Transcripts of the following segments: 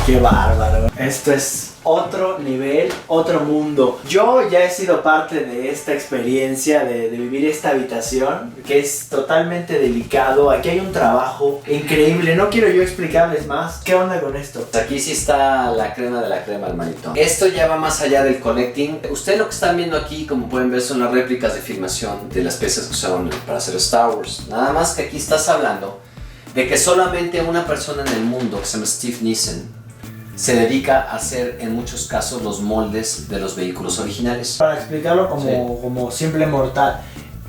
Qué bárbaro. Esto es otro nivel, otro mundo. Yo ya he sido parte de esta experiencia de vivir esta habitación, que es totalmente delicado. Aquí hay un trabajo increíble. No quiero yo explicarles más. ¿Qué onda con esto? Aquí sí está la crema de la crema, hermanito. Esto ya va más allá del collecting. Ustedes lo que están viendo aquí, como pueden ver, son las réplicas de filmación de las piezas que usaron para hacer Star Wars. Nada más que aquí estás hablando de que solamente una persona en el mundo, que se llama Steve Nissen, se dedica a hacer en muchos casos los moldes de los vehículos originales. Para explicarlo como simple mortal,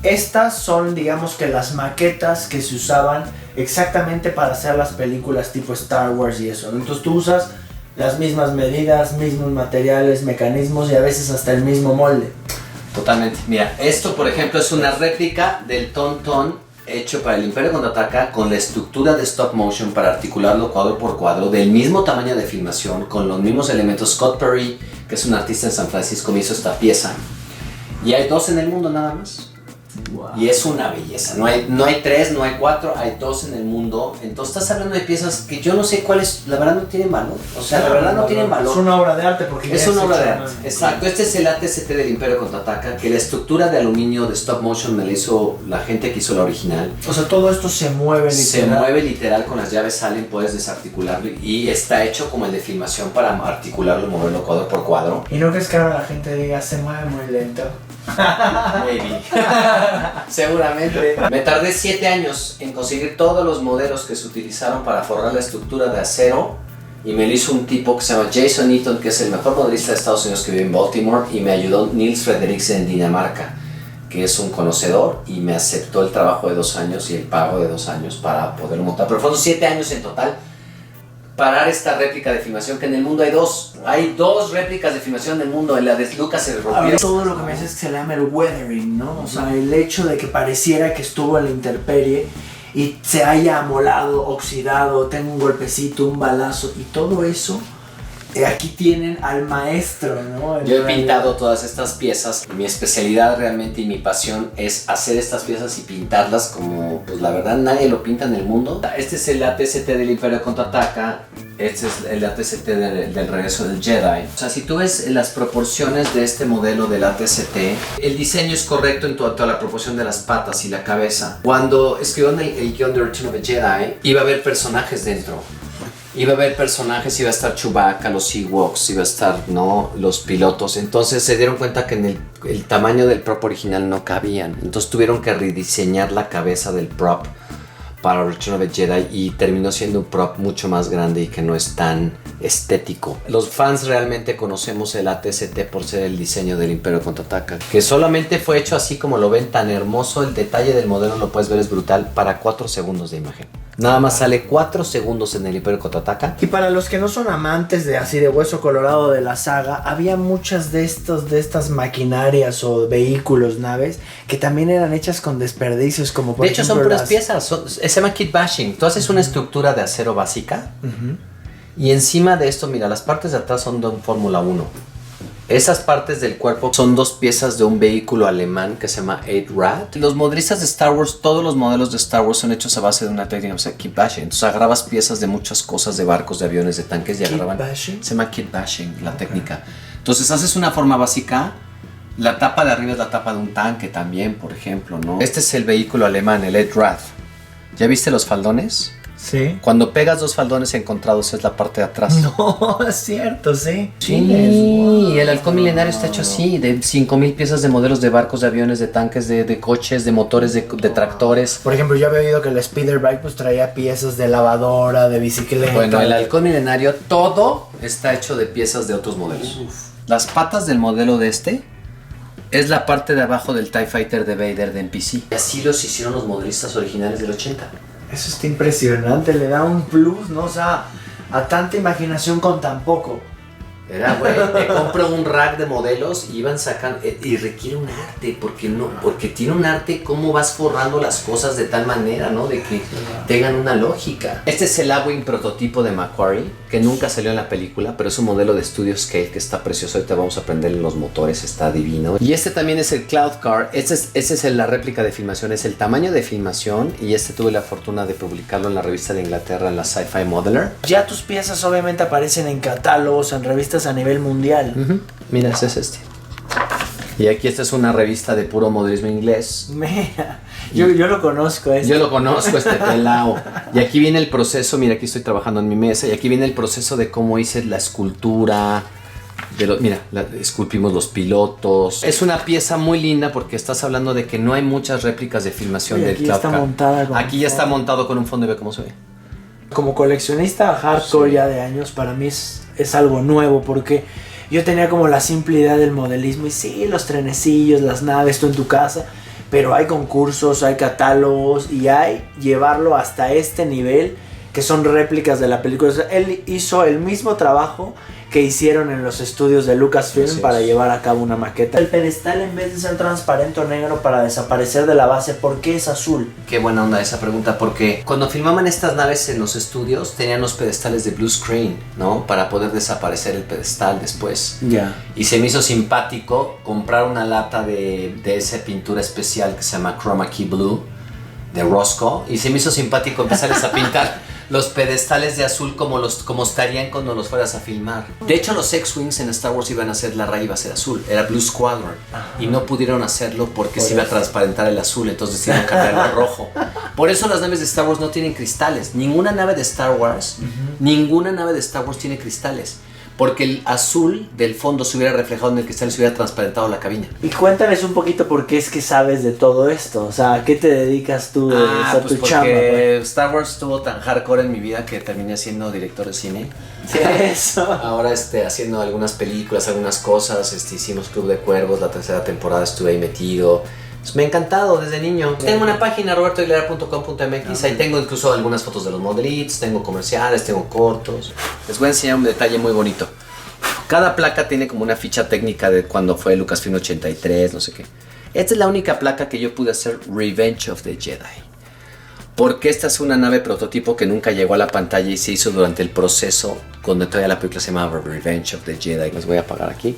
estas son, digamos, que las maquetas que se usaban exactamente para hacer las películas tipo Star Wars y eso. Entonces tú usas las mismas medidas, mismos materiales, mecanismos y a veces hasta el mismo molde. Totalmente. Mira, esto por ejemplo es una réplica del Tauntaun hecho para el Imperio Contraataca, con la estructura de stop motion para articularlo cuadro por cuadro, del mismo tamaño de filmación, con los mismos elementos. Scott Perry, que es un artista en San Francisco, me hizo esta pieza. Y hay 2 en el mundo nada más. Wow. Y es una belleza. No hay 3, no hay 4, hay 2 en el mundo. Entonces estás hablando de piezas que yo no sé cuáles, la verdad no tienen valor. O sea, la verdad no tienen valor. Es una obra de arte porque es una obra de arte. Exacto. Este es el AT-ST del Imperio Contraataca, que la estructura de aluminio de stop motion me la hizo la gente que hizo la original. O sea, todo esto se mueve literal. Se mueve literal, con las llaves salen, puedes desarticularlo y está hecho como el de filmación para articularlo y moverlo cuadro por cuadro. ¿Y no crees que ahora la gente diga se mueve muy lento? Maybe. Seguramente. Me tardé 7 años en conseguir todos los modelos que se utilizaron para forrar la estructura de acero, y me lo hizo un tipo que se llama Jason Eaton, que es el mejor modelista de Estados Unidos que vive en Baltimore, y me ayudó Niels Frederiksen en Dinamarca, que es un conocedor, y me aceptó el trabajo de 2 años y el pago de 2 años para poderlo montar. Pero fueron 7 años en total parar esta réplica de filmación, que en el mundo hay 2. Hay 2 réplicas de filmación en el mundo. En la de Lucas se rompió. Todo lo que me dices es que se le llama el weathering, ¿no? O sea, el hecho de que pareciera que estuvo en la intemperie y se haya amolado, oxidado, tenga un golpecito, un balazo y todo eso. Aquí tienen al maestro, ¿no? Yo he pintado todas estas piezas. Mi especialidad realmente y mi pasión es hacer estas piezas y pintarlas como, pues la verdad, nadie lo pinta en el mundo. Este es el AT-ST del Imperio Contraataca. Este es el AT-ST del regreso del Jedi. O sea, si tú ves las proporciones de este modelo del AT-ST, el diseño es correcto en cuanto a la proporción de las patas y la cabeza. Cuando escribieron el guión de Return of the Jedi, iba a haber personajes dentro. Iba a haber personajes, iba a estar Chewbacca, los Ewoks, iba a estar, ¿no?, los pilotos. Entonces se dieron cuenta que en el tamaño del prop original no cabían. Entonces tuvieron que rediseñar la cabeza del prop para Return of the Jedi, y terminó siendo un prop mucho más grande y que no es tan estético. Los fans realmente conocemos el AT-ST por ser el diseño del Imperio Contraataca, que solamente fue hecho así como lo ven, tan hermoso. El detalle del modelo, lo puedes ver, es brutal, para 4 segundos de imagen. Nada más sale 4 segundos en el Imperio Contraataca. Y para los que no son amantes de así de hueso colorado de la saga, había muchas de estas maquinarias o vehículos, naves, que también eran hechas con desperdicios, como por ejemplo, de hecho son puras piezas, se llama kit bashing. Tú haces una estructura de acero básica, y encima de esto, mira, las partes de atrás son de un Fórmula 1. Esas partes del cuerpo son 2 piezas de un vehículo alemán que se llama 8-Rad. Los modelistas de Star Wars, todos los modelos de Star Wars son hechos a base de una técnica, o sea, kit bashing. Entonces agarrabas piezas de muchas cosas, de barcos, de aviones, de tanques, y agarraban. Se llama kit bashing, la técnica. Entonces haces una forma básica. La tapa de arriba es la tapa de un tanque también, por ejemplo, ¿no? Este es el vehículo alemán, el 8-Rad. ¿Ya viste los faldones? Sí. Cuando pegas 2 faldones encontrados es la parte de atrás. No, es cierto, sí. Sí, y el halcón milenario está hecho así, de 5000 piezas de modelos de barcos, de aviones, de tanques, de coches, de motores, de tractores. Por ejemplo, yo había oído que el Speeder Bike pues traía piezas de lavadora, de bicicleta. Bueno, el halcón milenario, todo está hecho de piezas de otros modelos. Las patas del modelo de este es la parte de abajo del TIE Fighter de Vader de NPC. Y así los hicieron los modelistas originales del 80. Eso está impresionante, le da un plus, ¿no? O sea, a tanta imaginación con tan poco. Era, güey, te compro un rack de modelos y iban sacando, y requiere un arte, porque tiene un arte cómo vas forrando las cosas de tal manera, ¿no? De que tengan una lógica. Este es el Awing prototipo de Macquarie, que nunca salió en la película, pero es un modelo de Studio Scale que está precioso. Ahorita vamos a aprender los motores, está divino. Y este también es el Cloud Car, ese es la réplica de filmación, es el tamaño de filmación, y tuve la fortuna de publicarlo en la revista de Inglaterra, en la Sci-Fi Modeler. Ya tus piezas obviamente aparecen en catálogos, en revistas a nivel mundial. Mira, ese es este. Y aquí esta es una revista de puro modelismo inglés. Mira, yo lo conozco. Yo lo conozco, este pelao. Y aquí viene el proceso, mira, aquí estoy trabajando en mi mesa, y aquí viene el proceso de cómo hice la escultura. Esculpimos los pilotos. Es una pieza muy linda porque estás hablando de que no hay muchas réplicas de filmación del Cloud Car. Aquí ya está montado con un fondo y ve cómo se ve. Como coleccionista hardcore ya de años, para mí es algo nuevo porque yo tenía como la simple idea del modelismo y sí, los trenecillos, las naves, tú en tu casa, pero hay concursos, hay catálogos y hay llevarlo hasta este nivel que son réplicas de la película. O sea, él hizo el mismo trabajo que hicieron en los estudios de Lucasfilm para llevar a cabo una maqueta. El pedestal, en vez de ser transparente o negro para desaparecer de la base, ¿por qué es azul? Qué buena onda esa pregunta, porque cuando filmaban estas naves en los estudios tenían los pedestales de blue screen, ¿no? Para poder desaparecer el pedestal después. Ya. Y se me hizo simpático comprar una lata de esa pintura especial que se llama Chroma Key Blue de Roscoe, y se me hizo simpático empezarles a pintar los pedestales de azul como estarían cuando los fueras a filmar. De hecho, los X-Wings en Star Wars iban a ser, la raya iba a ser azul, era Blue Squadron. Y no pudieron hacerlo porque se iba a transparentar el azul, entonces decidieron cambiarlo a rojo. Por eso las naves de Star Wars no tienen cristales. Ninguna nave de Star Wars tiene cristales. Porque el azul del fondo se hubiera reflejado en el cristal y se hubiera transparentado la cabina. Y cuéntales un poquito por qué es que sabes de todo esto. O sea, ¿a qué te dedicas tú? Pues tu chamba, pues. Star Wars estuvo tan hardcore en mi vida que terminé siendo director de cine. Sí, eso. Ahora haciendo algunas películas, algunas cosas. Hicimos Club de Cuervos, la 3ª temporada estuve ahí metido. Pues me ha encantado desde niño. Tengo una página, robertoaguilera.com.mx. Ahí tengo incluso algunas fotos de los modelitos, tengo comerciales, tengo cortos. Les voy a enseñar un detalle muy bonito. Cada placa tiene como una ficha técnica de cuando fue Lucasfilm 83, no sé qué. Esta es la única placa que yo pude hacer Revenge of the Jedi. Porque esta es una nave prototipo que nunca llegó a la pantalla y se hizo durante el proceso cuando todavía la película se llamaba Revenge of the Jedi. Les voy a apagar aquí.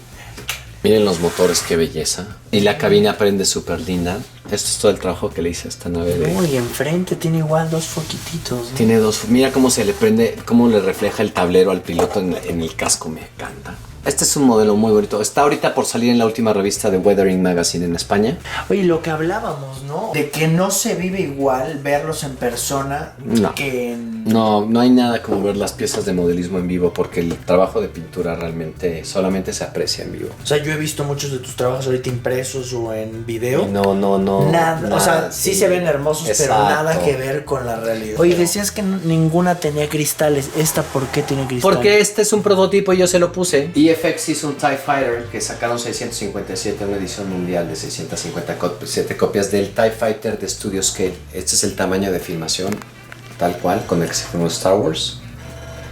Miren los motores, qué belleza. Y la cabina prende súper linda. Esto es todo el trabajo que le hice a esta nave. Uy, enfrente tiene igual dos foquititos, ¿no? Tiene dos. Mira cómo se le prende, cómo le refleja el tablero al piloto en el casco. Me encanta. Este es un modelo muy bonito. Está ahorita por salir en la última revista de Weathering Magazine en España. Oye, lo que hablábamos, ¿no? De que no se vive igual verlos en persona que en... No hay nada como ver las piezas de modelismo en vivo porque el trabajo de pintura realmente solamente se aprecia en vivo. O sea, yo he visto muchos de tus trabajos ahorita impresos o en video. Y no. Nada. O sea, sí se ven hermosos, exacto, pero nada que ver con la realidad. Oye, decías que ninguna tenía cristales. ¿Esta por qué tiene cristales? Porque este es un prototipo y yo se lo puse. EFX hizo un TIE Fighter que sacaron 657, una edición mundial de 657 copias del TIE Fighter de Studio Scale. Este es el tamaño de filmación, tal cual, con el que se filmó Star Wars.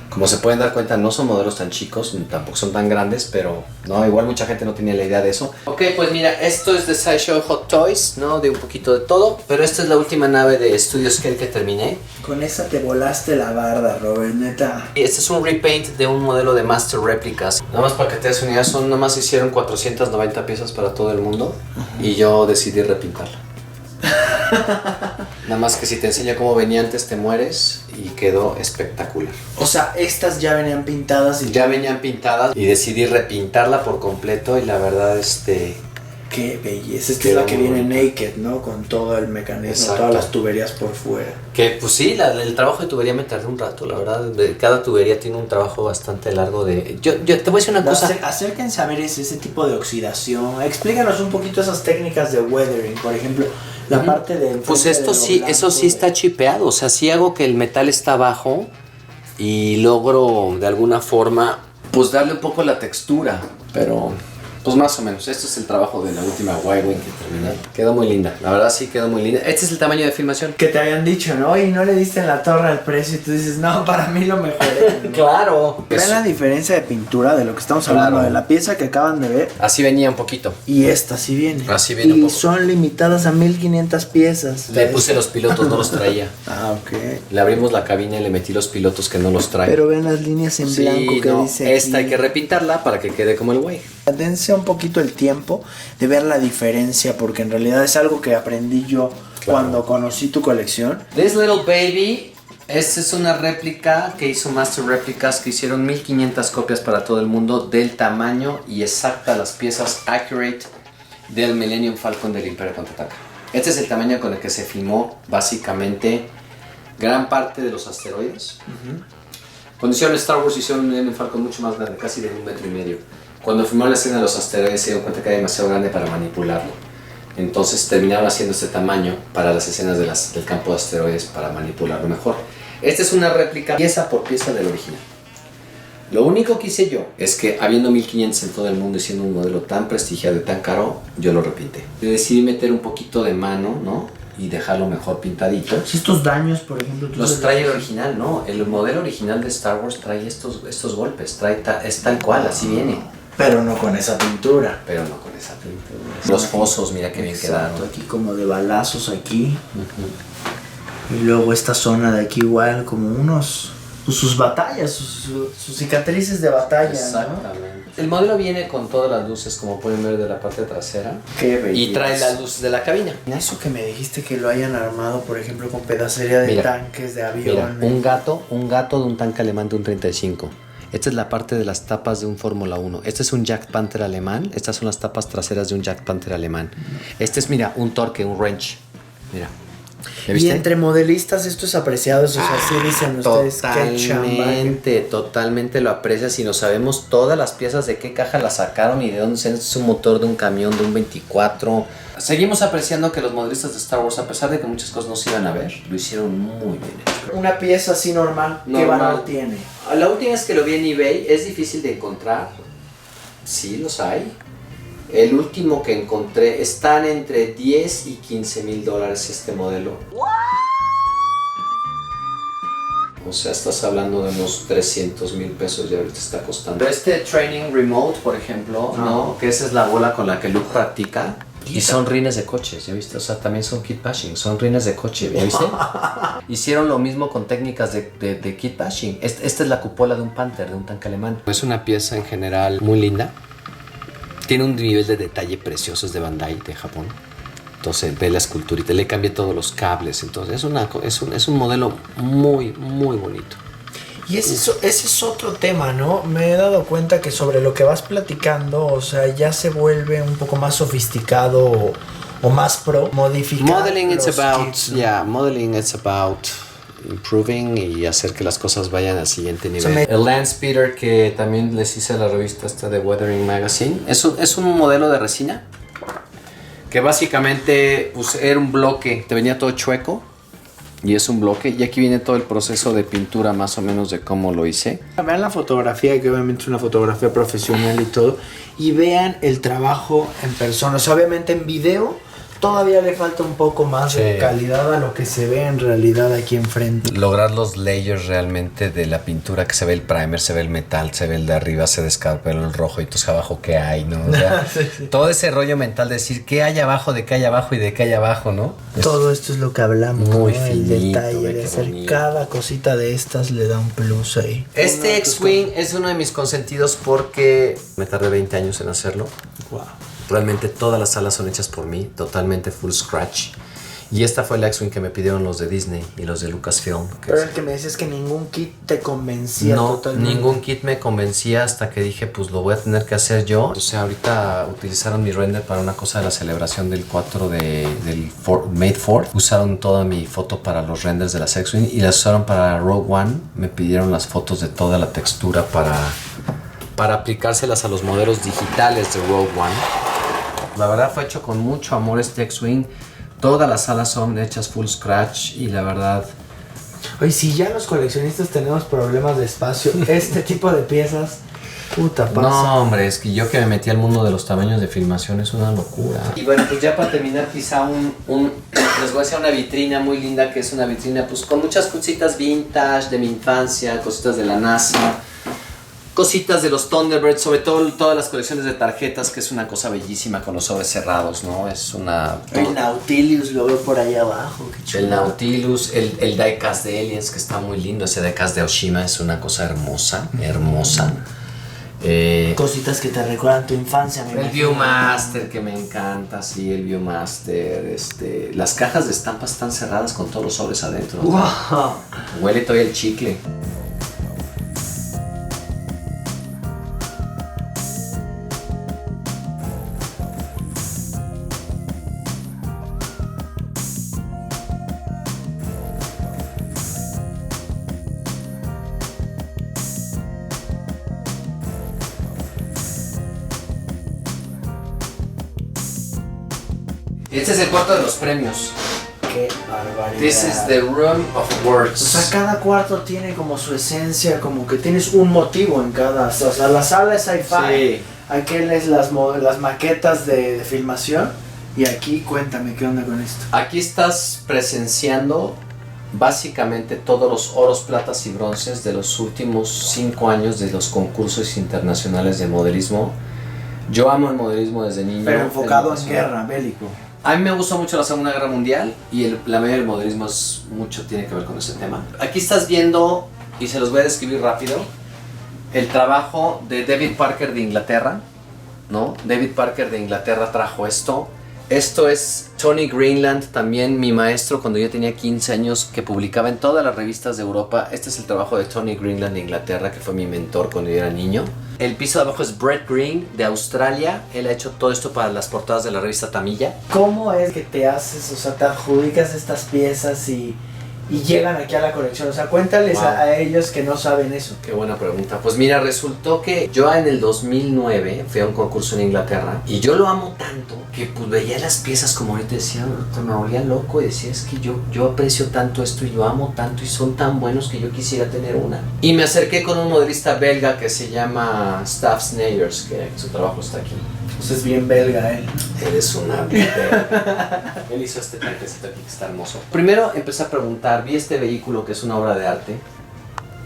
Como se pueden dar cuenta, no son modelos tan chicos, tampoco son tan grandes, pero no, igual mucha gente no tenía la idea de eso. Ok, pues mira, esto es de SciShow Hot Toys, ¿no? De un poquito de todo, pero esta es la última nave de Studio Scale que terminé. Con esa te volaste la barda, Robert, neta. Y este es un repaint de un modelo de Master Replicas. Nada más para que te des una idea, nada más hicieron 490 piezas para todo el mundo y yo decidí repintarla. Nada más que si te enseño cómo venía antes te mueres y quedó espectacular. O sea, estas ya venían pintadas y... Ya venían pintadas y decidí repintarla por completo y la verdad qué belleza. Esta es la que viene naked, ¿no? Con todo el mecanismo, exacto, todas las tuberías por fuera. Que pues sí, el trabajo de tubería me tardó un rato, la verdad. Cada tubería tiene un trabajo bastante largo de... Yo te voy a decir una cosa. Acérquense a ver ese tipo de oxidación. Explícanos un poquito esas técnicas de weathering, por ejemplo. La parte de... Pues esto sí, eso sí está chipeado. O sea, sí hago que el metal está abajo y logro de alguna forma pues darle un poco la textura. Pero Pues más o menos, esto es el trabajo de la última Y-Wing que terminé. Quedó muy linda, la verdad sí quedó muy linda. Este es el tamaño de filmación. Que te habían dicho, ¿no? Y no le diste en la torre al precio y tú dices, no, para mí lo mejoré, ¿no? Claro. Ven la diferencia de pintura de lo que estamos hablando, Claro. de la pieza que acaban de ver Así venía un poquito. y esta sí viene. Así viene un y poco. son limitadas a 1500 piezas. Le puse los pilotos, no los traía. Ah, ok. Le abrimos la cabina y le metí los pilotos que no los trae. Pero ven las líneas en sí, blanco que no, dice esta aquí. hay que repintarla para que quede como el güey. Dense un poquito el tiempo de ver la diferencia, porque en realidad es algo que aprendí yo cuando conocí tu colección. This Little Baby, esta es una réplica que hizo Master Replicas, que hicieron 1500 copias para todo el mundo del tamaño y exacta las piezas accurate del Millennium Falcon del Imperio Contraataca. Este es el tamaño con el que se filmó básicamente gran parte de los asteroides. Cuando hicieron Star Wars hicieron un Millennium Falcon mucho más grande, casi de 1,5 metros. Cuando filmó la escena de los asteroides se dieron cuenta que era demasiado grande para manipularlo. Entonces terminaron haciendo este tamaño para las escenas del campo de asteroides para manipularlo mejor. Esta es una réplica pieza por pieza del original. Lo único que hice yo es que habiendo 1500 en todo el mundo y siendo un modelo tan prestigiado y tan caro, yo lo repinté. Decidí meter un poquito de mano, ¿no? Y dejarlo mejor pintadito. Si estos daños, por ejemplo, Los trae el original, ¿no? El modelo original de Star Wars trae estos golpes, es tal cual, así viene. pero no con esa pintura. Pero no con esa pintura. Los fosos, mira qué bien Exacto, quedaron. aquí como de balazos aquí. Y luego esta zona de aquí igual como unos... pues, sus batallas, sus cicatrices de batalla, Exactamente. El modelo viene con todas las luces, como pueden ver, de la parte trasera. ¿no? Qué belleza. Y trae la luz de la cabina. Eso que me dijiste que lo hayan armado, por ejemplo, con pedacería de Mira, tanques, de Mira, aviones. un gato de un tanque alemán de un 35. Esta es la parte de las tapas de un Fórmula 1. Este es un Jack Panther alemán. Estas son las tapas traseras de un Jack Panther alemán. Este es, mira, un torque, un wrench. Mira. ¿Ya Y viste? entre modelistas esto es apreciado, eso, o sea, sí dicen ustedes que chamba. Totalmente lo aprecias y no sabemos todas las piezas de qué caja las sacaron y de dónde es un motor de un camión de un 24. Seguimos apreciando que los modelistas de Star Wars, a pesar de que muchas cosas no se iban a ver, lo hicieron muy bien hecho. Una pieza así normal, ¿qué Normal. valor tiene? La última vez que lo vi en eBay es difícil de encontrar. Sí, los hay. El último que encontré están entre 10 y 15 mil dólares este modelo. O sea, estás hablando de unos 300 mil pesos y ahorita está costando. Este Training Remote, por ejemplo, ¿no? Que esa es la bola con la que Luke practica. Y son rines de coches, ¿ya viste? O sea, también son kit bashing, son rines de coche, ¿ya viste? Hicieron lo mismo con técnicas de kit bashing. Esta es la cupola de un Panther, de un tanque alemán. Es una pieza en general muy linda. Tiene un nivel de detalle precioso, es de Bandai, de Japón. Entonces ve la esculturita, le cambié todos los cables. Entonces es un modelo muy, muy bonito. Y ese es otro tema, ¿no? Me he dado cuenta que sobre lo que vas platicando, o sea, ya se vuelve un poco más sofisticado o más pro, modificar Modeling los it's about, kits, ¿no? yeah, modeling it's about improving y hacer que las cosas vayan al siguiente nivel. me- El Land Speeder que también les hice a la revista esta de Weathering Magazine es un modelo de resina que básicamente pues, era un bloque, te venía todo chueco y es un bloque y aquí viene todo el proceso de pintura más o menos de cómo lo hice. Vean la fotografía, que obviamente es una fotografía profesional y todo, y vean el trabajo en persona. O sea, obviamente en video todavía le falta un poco más de Sí. calidad a lo que se ve en realidad aquí enfrente. Lograr los layers realmente de la pintura, que se ve el primer, se ve el metal, se ve el de arriba, se descarga el rojo y entonces abajo qué hay, ¿no? O sea, todo ese rollo mental de decir qué hay abajo, de qué hay abajo y de qué hay abajo, ¿no? Todo esto es lo que hablamos, Muy ¿no? El finito, detalle ve de qué hacer bonito. cada cosita de estas le da un plus ahí. Este X-Wing es uno de mis consentidos porque me tardé 20 años en hacerlo. Wow. Realmente todas las alas son hechas por mí, totalmente full scratch. Y esta fue el X-Wing que me pidieron los de Disney y los de Lucasfilm. Pero el que me decías que ningún kit te convencía No, totalmente. ningún kit me convencía hasta que dije, pues lo voy a tener que hacer yo. O sea, ahorita utilizaron mi render para una cosa de la celebración del 4 del May 4th. Usaron toda mi foto para los renders de las X-Wing y las usaron para Rogue One. Me pidieron las fotos de toda la textura para aplicárselas a los modelos digitales de Rogue One. La verdad fue hecho con mucho amor este X-Wing. Todas las alas son hechas full scratch y la verdad... Oye, si ya los coleccionistas tenemos problemas de espacio, este tipo de piezas Puta pasa. No, hombre, es que yo que me metí al mundo de los tamaños de filmación es una locura. Y bueno, pues ya para terminar, quizá les voy a hacer una vitrina muy linda, que es una vitrina pues con muchas cositas vintage de mi infancia, cositas de la NASA, cositas de los Thunderbirds, sobre todo todas las colecciones de tarjetas, que es una cosa bellísima con los sobres cerrados, ¿no? Es una... El Nautilus lo veo por ahí abajo, qué chulo. El Nautilus, el diecast de Aliens, que está muy lindo, ese diecast de Oshima es una cosa hermosa, hermosa. Cositas que te recuerdan tu infancia, me El imagino. Viewmaster, que me encanta, sí, el Viewmaster. Las cajas de estampas están cerradas con todos los sobres adentro. Wow. Huele todavía el chicle. Este es el cuarto de los premios. Qué barbaridad. This is the room of words. O sea, cada cuarto tiene como su esencia, como que tienes un motivo en cada. O sea, la sala es sci-fi, Sí. aquel es las maquetas de filmación. Y aquí cuéntame qué onda con esto. Aquí estás presenciando básicamente todos los oros, platas y bronces de los últimos 5 años de los concursos internacionales de modelismo. Yo amo el modelismo desde niño. Pero enfocado Es en mi pasión. guerra, bélico. A mí me gustó mucho la Segunda Guerra Mundial y la mayoría del modelismo tiene que ver con ese tema. Aquí estás viendo, y se los voy a describir rápido, el trabajo de David Parker de Inglaterra, ¿no? David Parker de Inglaterra trajo esto. Esto es Tony Greenland, también mi maestro cuando yo tenía 15 años, que publicaba en todas las revistas de Europa. Este es el trabajo de Tony Greenland de Inglaterra, que fue mi mentor cuando yo era niño. El piso de abajo es Brett Green de Australia. Él ha hecho todo esto para las portadas de la revista Tamilla. ¿Cómo es que te haces, o sea, te adjudicas estas piezas y llegan aquí a la colección? O sea, cuéntales Wow. a ellos que no saben eso. Qué buena pregunta. Pues mira, resultó que yo en el 2009 fui a un concurso en Inglaterra y yo lo amo tanto que pues veía las piezas como ahorita decía, me volvía loco y decía, es que yo aprecio tanto esto y yo amo tanto y son tan buenos que yo quisiera tener una. Y me acerqué con un modelista belga que se llama Staff Snayers, que su trabajo está aquí. Pues es bien belga él. Él es una vida. Él hizo este tanquecito aquí que está hermoso. Primero empecé a preguntar, vi este vehículo que es una obra de arte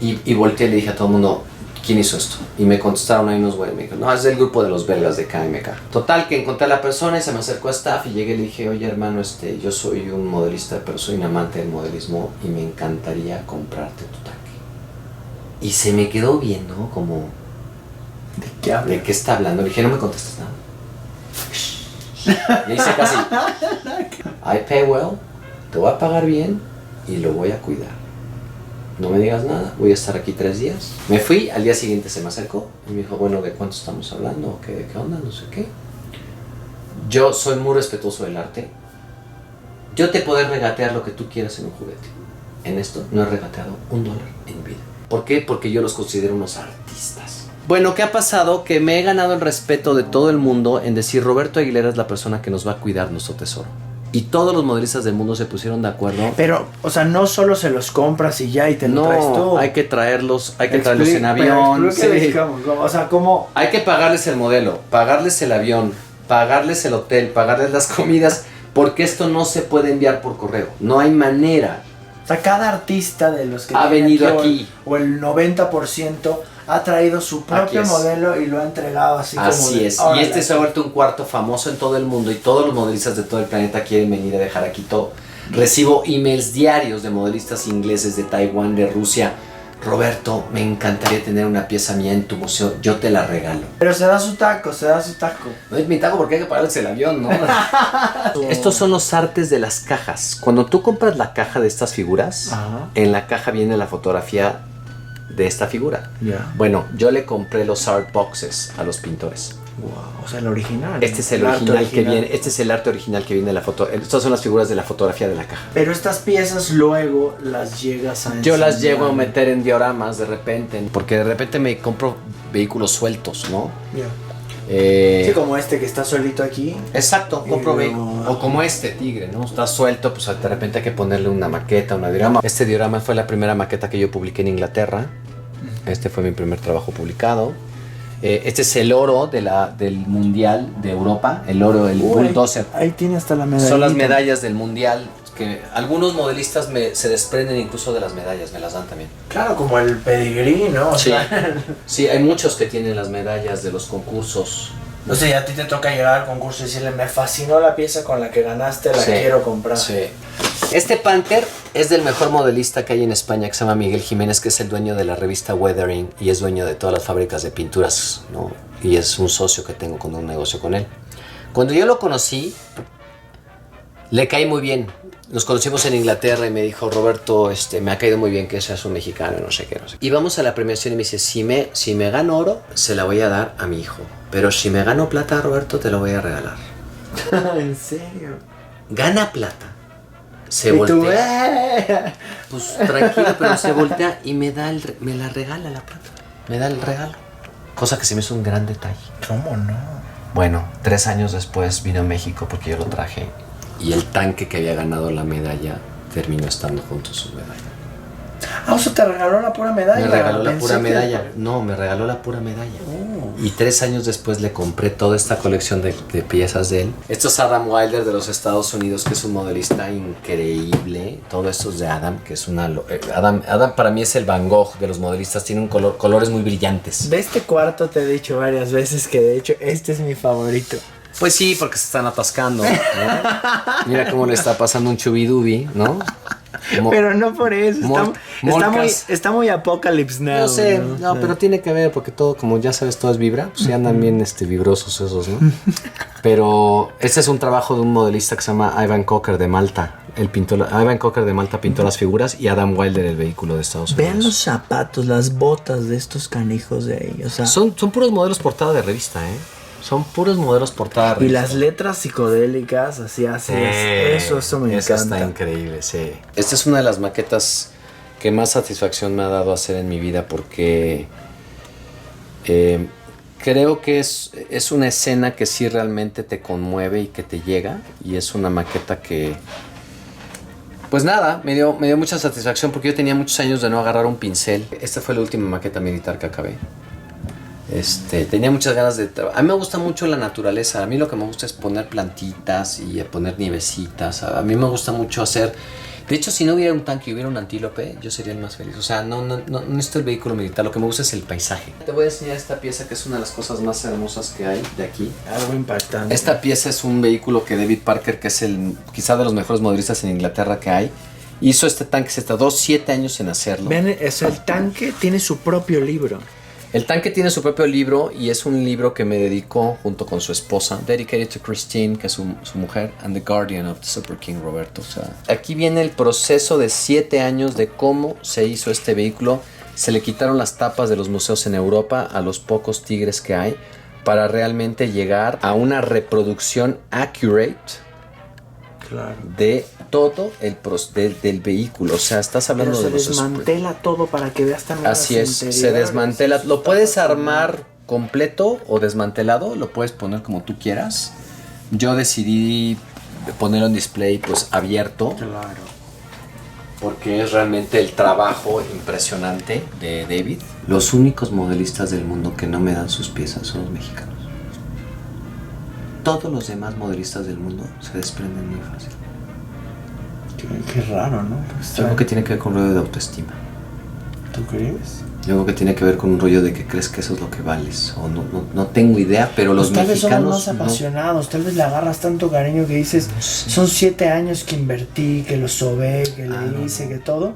y volteé y le dije a todo el mundo, ¿quién hizo esto? Y me contestaron ahí unos güeyes, me dijeron, no, es del grupo de los belgas de KMK. Total, que encontré a la persona y se me acercó a Staff y llegué y le dije, oye hermano, yo soy un modelista, pero soy un amante del modelismo y me encantaría comprarte tu tanque. Y se me quedó viendo como, ¿De qué habla? ¿de qué está hablando? Le dije, no me contestes nada. Y hice casi, I pay well, te voy a pagar bien y lo voy a cuidar. No me digas nada, voy a estar aquí 3 días. Me fui, al día siguiente se me acercó y me dijo, bueno, ¿de cuánto estamos hablando? ¿Qué onda? No sé qué. Yo soy muy respetuoso del arte. Yo te puedo regatear lo que tú quieras en un juguete. En esto no he regateado $1 en vida. ¿Por qué? Porque yo los considero unos artistas. Bueno, ¿qué ha pasado? Que me he ganado el respeto de todo el mundo en decir, Roberto Aguilera es la persona que nos va a cuidar nuestro tesoro. Y todos los modelistas del mundo se pusieron de acuerdo. Pero, o sea, no solo se los compras y ya y te lo traes tú. No, hay que traerlos en avión. Sí. Sí. O sea, ¿cómo? Hay que pagarles el modelo, pagarles el avión, pagarles el hotel, pagarles las comidas, porque esto no se puede enviar por correo. No hay manera. O sea, cada artista de los que Ha viene venido aquí. o el 90% ha traído su propio Aquí es. modelo y lo ha entregado así como Así de, es. Y órale. este se ha vuelto un cuarto famoso en todo el mundo y todos los modelistas de todo el planeta quieren venir a dejar aquí todo. Recibo emails diarios de modelistas ingleses de Taiwán, de Rusia. Roberto, me encantaría tener una pieza mía en tu museo, yo te la regalo. Pero se da su taco. No es mi taco porque hay que pagarles el avión, ¿no? Estos son los artes de las cajas. Cuando tú compras la caja de estas figuras, Ajá. en la caja viene la fotografía de esta figura. Ya. Bueno, yo le compré los art boxes a los pintores. Wow. O sea, el original. Este es el arte original que viene, este es el arte original que viene de la foto. Estas son las figuras de la fotografía de la caja. Pero estas piezas luego las llegas a Yo las ensamblar. llego a meter en dioramas de repente, porque de repente me compro vehículos sueltos, ¿no? Ya. Eh, Sí, como este que está solito aquí. Exacto, compro Y vehículos. luego- O como este tigre, ¿no? Está suelto, pues de repente hay que ponerle una maqueta, una diorama. Este diorama fue la primera maqueta que yo publiqué en Inglaterra. Este fue mi primer trabajo publicado. Este es el oro del Mundial de Europa, el oro, el Bulldozer. Ahí tiene hasta la medalla. Son las medallas del Mundial, que algunos modelistas se desprenden incluso de las medallas, me las dan también. Claro, como el pedigrí, ¿no? Sí, sí, hay muchos que tienen las medallas de los concursos. No sé, a ti te toca llegar al concurso y decirle, me fascinó la pieza con la que ganaste, la quiero comprar. Sí. Este Panther es del mejor modelista que hay en España, que se llama Miguel Jiménez, que es el dueño de la revista Weathering y es dueño de todas las fábricas de pinturas, ¿no? Y es un socio que tengo con un negocio con él. Cuando yo lo conocí, le caí muy bien. Nos conocimos en Inglaterra y me dijo, Roberto, me ha caído muy bien que seas un mexicano, no sé qué, no sé qué. Y vamos a la premiación y me dice, si me gano oro, se la voy a dar a mi hijo. Pero si me gano plata, Roberto, te lo voy a regalar. ¿En serio? Gana plata. Se voltea. Pues tranquilo, pero se voltea y me la regala la plata. Me da el regalo. Cosa que se me hizo un gran detalle. ¿Cómo no? Bueno, 3 años después vino a México porque yo lo traje. Y el tanque que había ganado la medalla terminó estando junto a su medalla. Ah, o sea, te regaló la pura medalla. Me regaló la pura medalla. Que... No, me regaló la pura medalla. Y 3 años después le compré toda esta colección de piezas de él. Esto es Adam Wilder de los Estados Unidos, que es un modelista increíble. Todo esto es de Adam, que es una... Adam para mí es el Van Gogh de los modelistas. Tiene un colores muy brillantes. De este cuarto te he dicho varias veces que de hecho este es mi favorito. Pues sí, porque se están atascando, ¿no? Mira cómo le está pasando un chubidubi, ¿no? Pero no por eso, está muy Apocalypse Now. No sé, no, pero tiene que ver porque todo, como ya sabes, todo es vibra. Pues ya andan bien vibrosos esos, ¿no? Pero este es un trabajo de un modelista que se llama Ivan Cocker de Malta. Ivan Cocker de Malta pintó las figuras y Adam Wilder el vehículo de Estados Unidos. Vean los zapatos, las botas de estos canijos de ahí. O sea, son puros modelos portada de revista, ¿eh? Son puros modelos portada de y revista. las letras psicodélicas, así. Eso me encanta. Está increíble, sí. Esta es una de las maquetas que más satisfacción me ha dado hacer en mi vida porque creo que es una escena que sí realmente te conmueve y que te llega. Y es una maqueta que... Pues nada, me dio mucha satisfacción porque yo tenía muchos años de no agarrar un pincel. Esta fue la última maqueta militar que acabé. Tenía muchas ganas de trabajar. A mí me gusta mucho la naturaleza. A mí lo que me gusta es poner plantitas y poner nievecitas. A mí me gusta mucho hacer... De hecho, si no hubiera un tanque y hubiera un antílope, yo sería el más feliz. O sea, no necesito el vehículo militar. Lo que me gusta es el paisaje. Te voy a enseñar esta pieza que es una de las cosas más hermosas que hay de aquí. Algo impactante. Esta pieza es un vehículo que David Parker, que es quizá de los mejores modelistas en Inglaterra que hay, hizo este tanque. Se tardó 7 años en hacerlo. Vean, el tanque tiene su propio libro. El tanque tiene su propio libro y es un libro que me dedicó junto con su esposa, Dedicated to Christine, que es su mujer, and the Guardian of the Super King Roberto. O sea, aquí viene el proceso de 7 años de cómo se hizo este vehículo. Se le quitaron las tapas de los museos en Europa a los pocos tigres que hay para realmente llegar a una reproducción accurate de todo del vehículo. O sea, estás hablando de los... Se desmantela todo para que veas también. Así es, se desmantela. Lo puedes armar completo o desmantelado, lo puedes poner como tú quieras. Yo decidí ponerlo en display pues abierto. Claro. Porque es realmente el trabajo impresionante de David. Los únicos modelistas del mundo que no me dan sus piezas son los mexicanos. Todos los demás modelistas del mundo se desprenden muy fácil. Qué raro, ¿no? Algo que tiene que ver con un rollo de autoestima. ¿Tú crees? Algo que tiene que ver con un rollo de que crees que eso es lo que vales. O no tengo idea, pero los tal mexicanos... Tal vez somos más apasionados, tal vez le agarras tanto cariño que dices, son 7 años que invertí, que lo sobé, que le hice, que todo.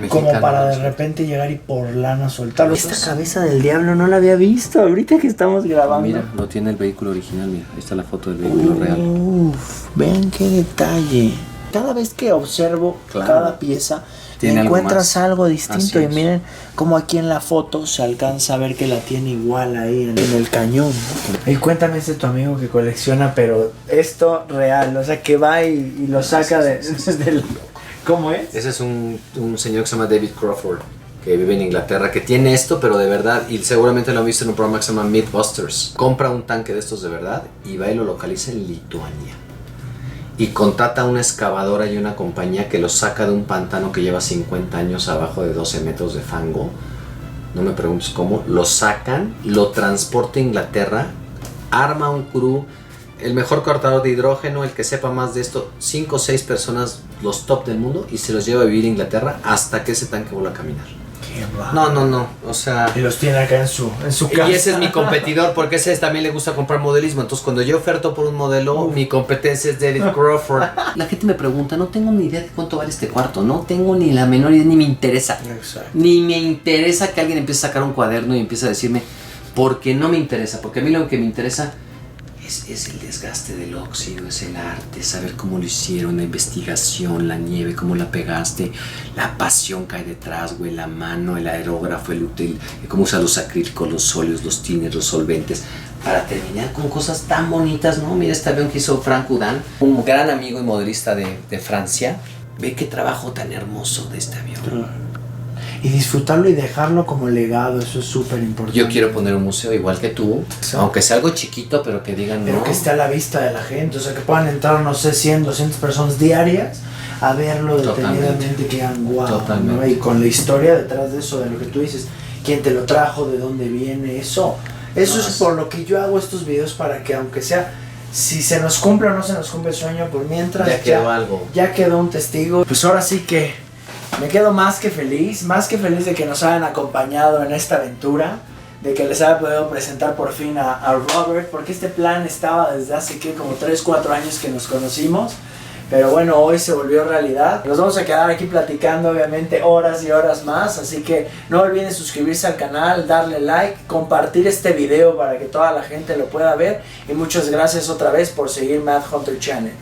Como para de repente llegar y por lana soltarlo. Esta cabeza del diablo no la había visto ahorita que estamos grabando. Mira, no tiene el vehículo original, mira, ahí está la foto del vehículo real. Vean qué detalle. Cada vez que observo cada pieza, encuentras algo distinto. Y miren cómo aquí en la foto se alcanza a ver que la tiene igual ahí en el cañón, ¿no? Y cuéntame tu amigo que colecciona, pero esto real, o sea, que va y lo saca del... ¿Cómo es? Ese es un señor que se llama David Crawford, que vive en Inglaterra, que tiene esto, pero de verdad, y seguramente lo han visto en un programa que se llama Mythbusters. Compra un tanque de estos de verdad y va y lo localiza en Lituania. Y contrata a una excavadora y una compañía que lo saca de un pantano que lleva 50 años abajo de 12 metros de fango no me preguntes cómo, lo sacan, lo transporta a Inglaterra, arma un crew, el mejor cortador de hidrógeno, el que sepa más de esto, 5 o 6 personas, los top del mundo, y se los lleva a vivir a Inglaterra hasta que ese tanque vuelva a caminar. No, o sea... Y los tiene acá en su casa. Y ese es mi competidor, porque ese también le gusta comprar modelismo. Entonces, cuando yo oferto por un modelo, mi competencia es David Crawford. La gente me pregunta, no tengo ni idea de cuánto vale este cuarto. No tengo ni la menor idea, ni me interesa. Exacto. Ni me interesa que alguien empiece a sacar un cuaderno y empiece a decirme, porque no me interesa. Porque a mí lo que me interesa es el desgaste del óxido, es el arte, saber cómo lo hicieron, la investigación, la nieve, cómo la pegaste, la pasión que hay detrás, güey, la mano, el aerógrafo, el útil, cómo usa los acrílicos, los óleos, los tinners, los solventes, para terminar con cosas tan bonitas, ¿no? Mira este avión que hizo Frank Houdin, un gran amigo y modelista de Francia. Ve qué trabajo tan hermoso de este avión. Y disfrutarlo y dejarlo como legado, eso es súper importante. Yo quiero poner un museo igual que tú, aunque sea algo chiquito, pero que digan pero no. que esté a la vista de la gente, o sea, que puedan entrar, no sé, 100, 200 personas diarias a verlo detenidamente, que digan wow, ¿no? Y con la historia detrás de eso, de lo que tú dices, quién te lo trajo, de dónde viene, eso es por lo que yo hago estos videos, para que aunque sea, si se nos cumple o no se nos cumple el sueño, por mientras ya quedó un testigo. Pues ahora sí que me quedo más que feliz de que nos hayan acompañado en esta aventura, de que les haya podido presentar por fin a Robert, porque este plan estaba desde hace como 3-4 años que nos conocimos, pero bueno, hoy se volvió realidad. Nos vamos a quedar aquí platicando obviamente horas y horas más, así que no olviden suscribirse al canal, darle like, compartir este video para que toda la gente lo pueda ver, y muchas gracias otra vez por seguirme at Hunter Channel.